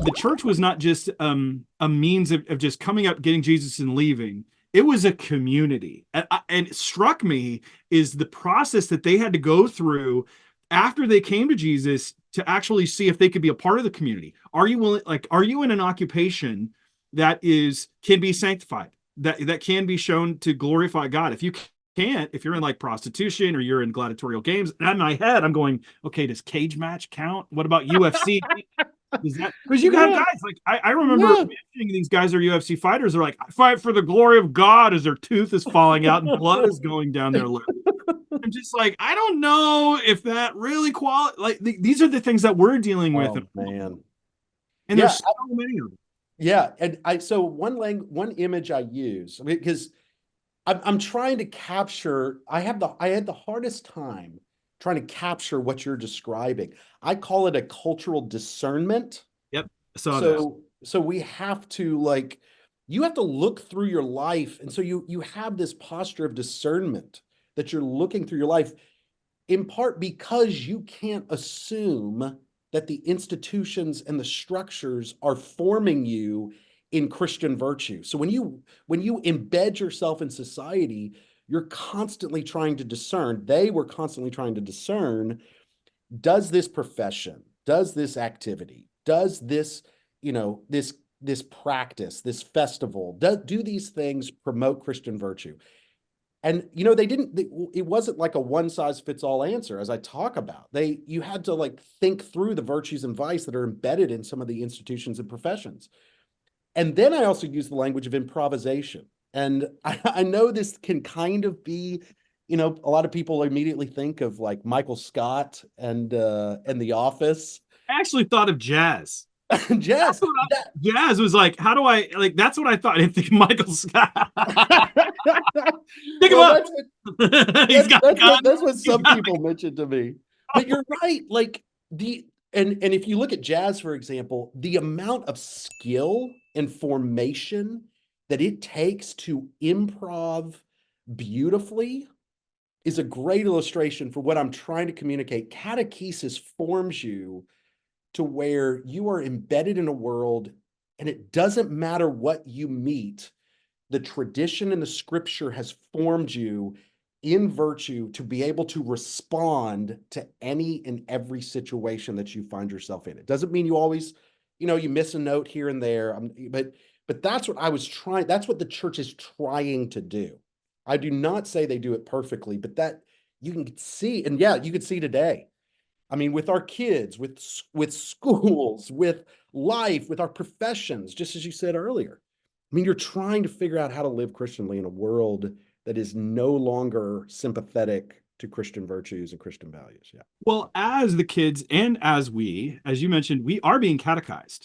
the church was not just a means of just coming up, getting Jesus and leaving. It was a community. And it struck me is the process that they had to go through after they came to Jesus to actually see if they could be a part of the community. Are you willing, like, are you in an occupation that can be sanctified, that can be shown to glorify God? If you can't, if you're in like prostitution or you're in gladiatorial games, and in my head, I'm going, okay, does cage match count? What about UFC? Is that because you have Yeah, guys like I remember yeah. mentioning these guys are UFC fighters. They're like, I fight for the glory of God as their tooth is falling out and blood is going down their lip. I'm just like, I don't know if that really like these are the things that we're dealing with, Oh man. and Yeah, there's so many of them. yeah. And so one image I use, because I'm trying to capture, I had the hardest time trying to capture what you're describing. I call it a cultural discernment. Yep, I saw that. So we have to, like, you have to look through your life. And so you have this posture of discernment that you're looking through your life, in part because you can't assume that the institutions and the structures are forming you in Christian virtue. So when you embed yourself in society, you're constantly trying to discern. They were constantly trying to discern, does this profession, does this activity, does this, this practice, this festival, do these things promote Christian virtue? And it wasn't like a one size fits all answer. As I talk about, you had to like think through the virtues and vice that are embedded in some of the institutions and professions. And then I also use the language of improvisation. And I know this can kind of be, a lot of people immediately think of like Michael Scott and The Office. I actually thought of jazz. Jazz. Jazz was like, how do I like? That's what I thought. I didn't think of Michael Scott. Pick him Well, up. that's He's got a gun. that's what some people mentioned to me. But you're right. Like and if you look at jazz, for example, the amount of skill and formation that it takes to improv beautifully is a great illustration for what I'm trying to communicate. Catechesis forms you to where you are embedded in a world, and it doesn't matter what you meet. The tradition and the scripture has formed you in virtue to be able to respond to any and every situation that you find yourself in. It doesn't mean you always, you miss a note here and there. But that's what I was trying. That's what the church is trying to do. I do not say they do it perfectly, but that you can see, and yeah, you can see today. I mean, with our kids, with schools, with life, with our professions, just as you said earlier. I mean, you're trying to figure out how to live Christianly in a world that is no longer sympathetic to Christian virtues and Christian values. Yeah. Well, as the kids and as you mentioned, we are being catechized.